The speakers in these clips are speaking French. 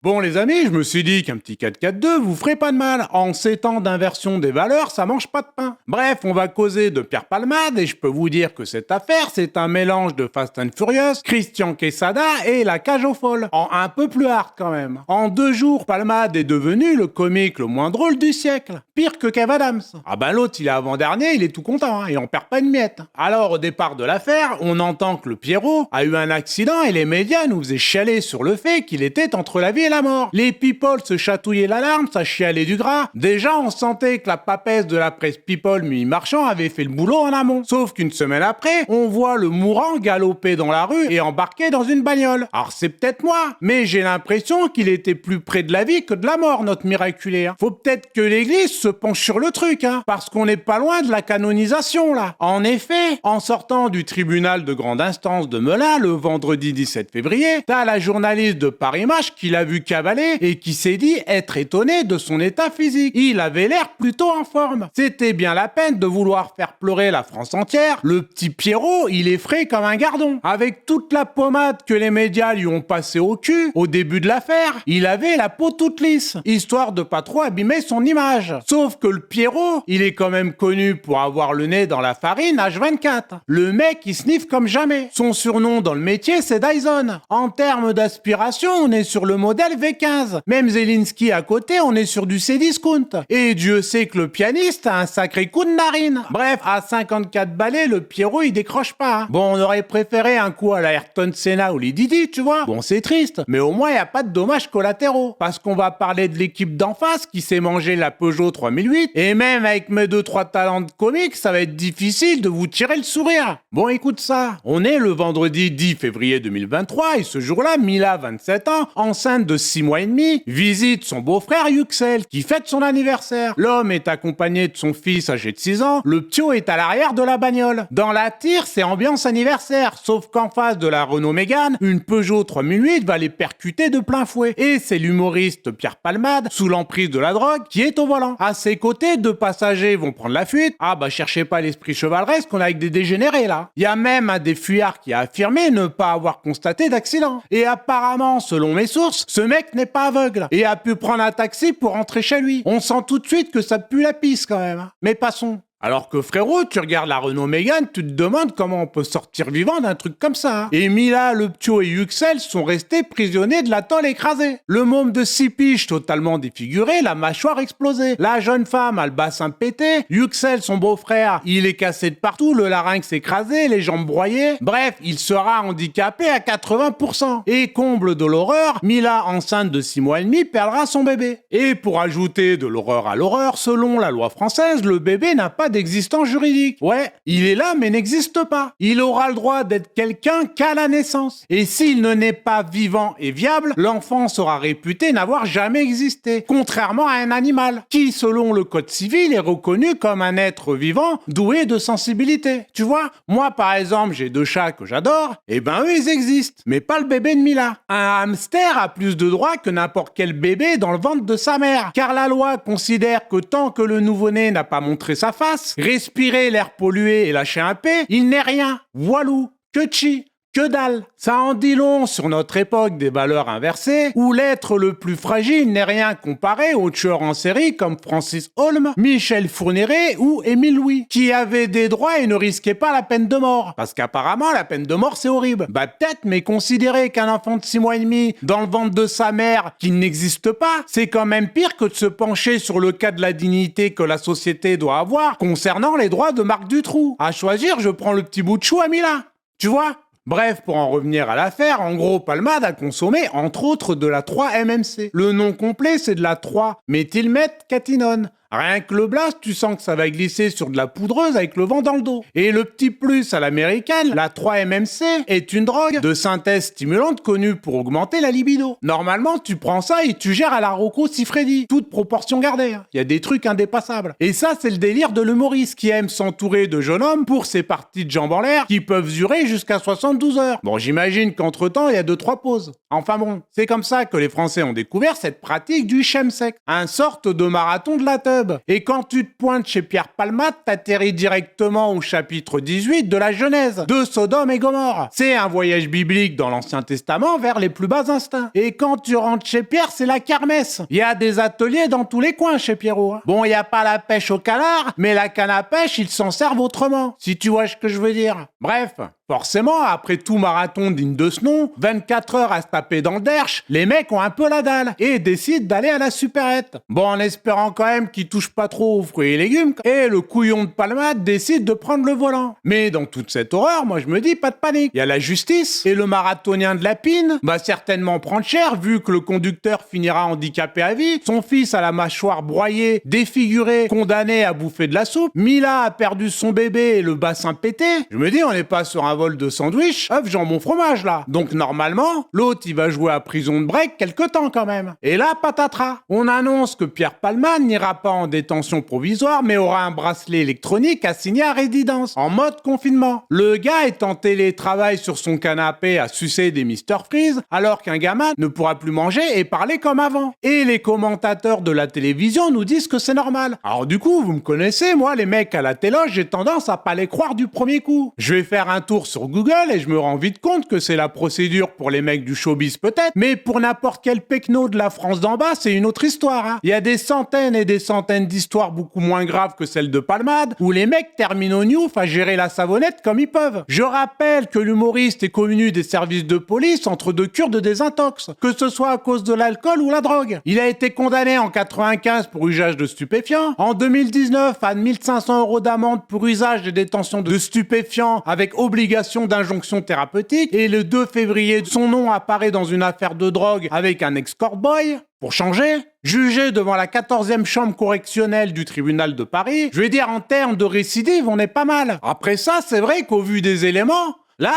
Bon les amis, je me suis dit qu'un petit 4-4-2 vous ferait pas de mal. En 7 ans d'inversion des valeurs, ça mange pas de pain. Bref, on va causer de Pierre Palmade et je peux vous dire que cette affaire, c'est un mélange de Fast and Furious, Christian Quesada et La Cage aux Folles. En un peu plus hard quand même. En 2 jours, Palmade est devenu le comique le moins drôle du siècle. Pire que Kev Adams. Ah ben l'autre, il est avant-dernier, il est tout content et on perd pas une miette. Alors au départ de l'affaire, on entend que le Pierrot a eu un accident et les médias nous faisaient chialer sur le fait qu'il était entre la vie et la mort. Les people se chatouillaient l'alarme, ça chialait du gras. Déjà, on sentait que la papesse de la presse people mi-marchand avait fait le boulot en amont. Sauf qu'une semaine après, on voit le mourant galoper dans la rue et embarquer dans une bagnole. Alors c'est peut-être moi, mais j'ai l'impression qu'il était plus près de la vie que de la mort, notre miraculé. Faut peut-être que l'église se penche sur le truc, parce qu'on n'est pas loin de la canonisation, là. En effet, en sortant du tribunal de grande instance de Melun le vendredi 17 février, t'as la journaliste de Paris Match qui l'a vu cavaler et qui s'est dit être étonné de son état physique. Il avait l'air plutôt en forme. C'était bien la peine de vouloir faire pleurer la France entière. Le petit Pierrot, il est frais comme un gardon. Avec toute la pommade que les médias lui ont passé au cul au début de l'affaire, il avait la peau toute lisse, histoire de pas trop abîmer son image. Sauf que le Pierrot, il est quand même connu pour avoir le nez dans la farine H24. Le mec, il sniffe comme jamais. Son surnom dans le métier, c'est Dyson. En termes d'aspiration, on est sur le modèle V15. Même Zelensky à côté, on est sur du Cdiscount. Et Dieu sait que le pianiste a un sacré coup de narine. Bref, à 54 balais, le Pierrot, il décroche pas. Bon, on aurait préféré un coup à la Ayrton Senna ou les Didi, tu vois. Bon, c'est triste, mais au moins, il n'y a pas de dommages collatéraux. Parce qu'on va parler de l'équipe d'en face qui s'est mangé la Peugeot 3008. Et même avec mes 2-3 talents de comique, ça va être difficile de vous tirer le sourire. Bon, écoute ça. On est le vendredi 10 février 2023 et ce jour-là, Mila, 27 ans, enceinte de 6 mois et demi, visite son beau-frère Yüksel qui fête son anniversaire. L'homme est accompagné de son fils âgé de 6 ans. Le ptio est à l'arrière de la bagnole. Dans la tire, c'est ambiance anniversaire, sauf qu'en face de la Renault Mégane, une Peugeot 3008 va les percuter de plein fouet. Et c'est l'humoriste Pierre Palmade, sous l'emprise de la drogue, qui est au volant. À ses côtés, 2 passagers vont prendre la fuite. Ah bah cherchez pas l'esprit chevaleresque, on a avec des dégénérés là. Il y a même un des fuyards qui a affirmé ne pas avoir constaté d'accident. Et apparemment, selon mes sources, ce mec n'est pas aveugle et a pu prendre un taxi pour rentrer chez lui. On sent tout de suite que ça pue la pisse quand même. Mais passons. Alors que frérot, tu regardes la Renault Mégane, tu te demandes comment on peut sortir vivant d'un truc comme ça. Et Mila, le ptio et Yüksel sont restés prisonniers de la tôle écrasée. Le môme de 6 piges totalement défiguré, la mâchoire explosée. La jeune femme a le bassin pété. Yüksel, son beau-frère, il est cassé de partout, le larynx écrasé, les jambes broyées. Bref, il sera handicapé à 80%. Et comble de l'horreur, Mila, enceinte de 6 mois et demi, perdra son bébé. Et pour ajouter de l'horreur à l'horreur, selon la loi française, le bébé n'a pas d'existence juridique. Ouais, il est là mais n'existe pas. Il aura le droit d'être quelqu'un qu'à la naissance. Et s'il ne naît pas vivant et viable, l'enfant sera réputé n'avoir jamais existé, contrairement à un animal, qui selon le code civil est reconnu comme un être vivant doué de sensibilité. Tu vois, moi par exemple j'ai 2 chats que j'adore, et ben eux ils existent, mais pas le bébé de Mila. Un hamster a plus de droits que n'importe quel bébé dans le ventre de sa mère, car la loi considère que tant que le nouveau-né n'a pas montré sa face, respirer l'air pollué et lâcher un pet, il n'est rien. Voilou, que chi, que dalle. Ça en dit long sur notre époque des valeurs inversées, où l'être le plus fragile n'est rien comparé aux tueurs en série comme Francis Holm, Michel Fourniret ou Émile Louis, qui avaient des droits et ne risquaient pas la peine de mort. Parce qu'apparemment, la peine de mort, c'est horrible. Bah peut-être, mais considérer qu'un enfant de 6 mois et demi dans le ventre de sa mère qui n'existe pas, c'est quand même pire que de se pencher sur le cas de la dignité que la société doit avoir concernant les droits de Marc Dutroux. À choisir, je prends le petit bout de chou à Mila. Tu vois ? Bref, pour en revenir à l'affaire, en gros, Palmade a consommé, entre autres, de la 3-MMC. Le nom complet, c'est de la 3-méthylmethcatinone. Rien que le blast, tu sens que ça va glisser sur de la poudreuse avec le vent dans le dos. Et le petit plus à l'américaine, la 3-MMC est une drogue de synthèse stimulante connue pour augmenter la libido. Normalement, tu prends ça et tu gères à la Rocco Siffredi, toute proportion gardée. Il y a des trucs indépassables. Et ça, c'est le délire de l'humoriste qui aime s'entourer de jeunes hommes pour ses parties de jambes en l'air qui peuvent durer jusqu'à 72 heures. Bon, j'imagine qu'entre-temps, il y a 2-3 pauses. Enfin bon, c'est comme ça que les Français ont découvert cette pratique du chemsec, un sorte de marathon de la teuf. Pornhub. Et quand tu te pointes chez Pierre Palmade, t'atterris directement au chapitre 18 de la Genèse, de Sodome et Gomorrhe. C'est un voyage biblique dans l'Ancien Testament vers les plus bas instincts. Et quand tu rentres chez Pierre, c'est la kermesse. Il y a des ateliers dans tous les coins chez Pierrot. Bon, il n'y a pas la pêche au canard, mais la canne à pêche, ils s'en servent autrement, si tu vois ce que je veux dire. Bref, forcément, après tout marathon digne de ce nom, 24 heures à se taper dans le derche, les mecs ont un peu la dalle et décident d'aller à la supérette. Bon, en espérant quand même qu'ils touchent pas trop aux fruits et légumes, et le couillon de Palmade décide de prendre le volant. Mais dans toute cette horreur, moi je me dis, pas de panique. Il y a la justice, et le marathonien de la Pine va certainement prendre cher, vu que le conducteur finira handicapé à vie, son fils a la mâchoire broyée, défiguré, condamné à bouffer de la soupe, Mila a perdu son bébé et le bassin pété. Je me dis, on n'est pas sur un vol de sandwich, œuf, jambon, fromage là. Donc normalement, l'autre il va jouer à prison de break quelque temps quand même. Et là, patatras. On annonce que Pierre Palmade n'ira pas en détention provisoire, mais aura un bracelet électronique assigné à résidence, en mode confinement. Le gars est en télétravail sur son canapé à sucer des Mr Freeze, alors qu'un gamin ne pourra plus manger et parler comme avant. Et les commentateurs de la télévision nous disent que c'est normal. Alors du coup, vous me connaissez, moi, les mecs à la téloge, j'ai tendance à pas les croire du premier coup. Je vais faire un tour sur Google et je me rends vite compte que c'est la procédure pour les mecs du showbiz peut-être, mais pour n'importe quel pecno de la France d'en bas, c'est une autre histoire. Hein. Il y a des centaines et des centaines d'histoires beaucoup moins graves que celle de Palmade, où les mecs terminent au Newf à gérer la savonnette comme ils peuvent. Je rappelle que l'humoriste est connu des services de police entre deux cures de désintox, que ce soit à cause de l'alcool ou la drogue. Il a été condamné en 95 pour usage de stupéfiants, en 2019 à 1500 € d'amende pour usage de détention de stupéfiants avec obligation d'injonction thérapeutique, et le 2 février, son nom apparaît dans une affaire de drogue avec un ex-court boy. Pour changer, jugé devant la 14e chambre correctionnelle du tribunal de Paris, je vais dire en termes de récidive, on est pas mal. Après ça, c'est vrai qu'au vu des éléments, là,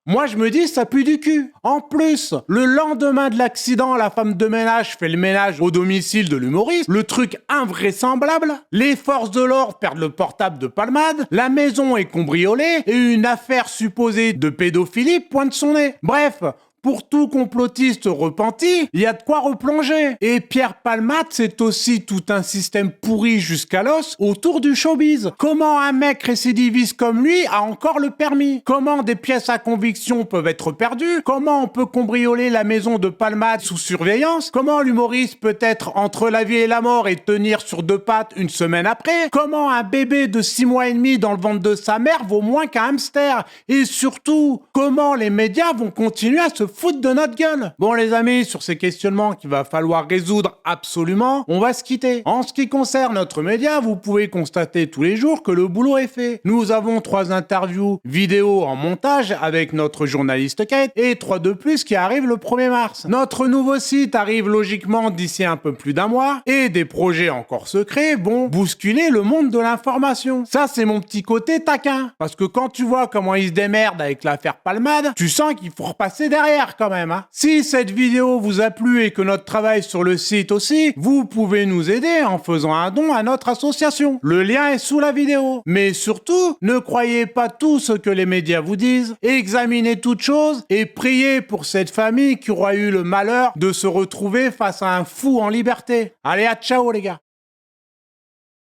moi je me dis ça pue du cul. En plus, le lendemain de l'accident, la femme de ménage fait le ménage au domicile de l'humoriste, le truc invraisemblable, les forces de l'ordre perdent le portable de Palmade, la maison est cambriolée et une affaire supposée de pédophilie pointe son nez. Bref, pour tout complotiste repenti, il y a de quoi replonger. Et Pierre Palmade, c'est aussi tout un système pourri jusqu'à l'os autour du showbiz. Comment un mec récidiviste comme lui a encore le permis? Comment des pièces à conviction peuvent être perdues? Comment on peut cambrioler la maison de Palmade sous surveillance? Comment l'humoriste peut être entre la vie et la mort et tenir sur deux pattes une semaine après? Comment un bébé de 6 mois et demi dans le ventre de sa mère vaut moins qu'un hamster? Et surtout, comment les médias vont continuer à se foutre de notre gueule? Bon les amis, sur ces questionnements qu'il va falloir résoudre absolument, on va se quitter. En ce qui concerne notre média, vous pouvez constater tous les jours que le boulot est fait. Nous avons 3 interviews vidéo en montage avec notre journaliste Kate et 3 de plus qui arrivent le 1er mars. Notre nouveau site arrive logiquement d'ici un peu plus d'un mois et des projets encore secrets vont bousculer le monde de l'information. Ça c'est mon petit côté taquin, parce que quand tu vois comment ils se démerdent avec l'affaire Palmade, tu sens qu'il faut repasser derrière quand même. Hein. Si cette vidéo vous a plu et que notre travail sur le site aussi, vous pouvez nous aider en faisant un don à notre association. Le lien est sous la vidéo. Mais surtout, ne croyez pas tout ce que les médias vous disent, examinez toutes choses et priez pour cette famille qui aura eu le malheur de se retrouver face à un fou en liberté. Allez, à ciao les gars.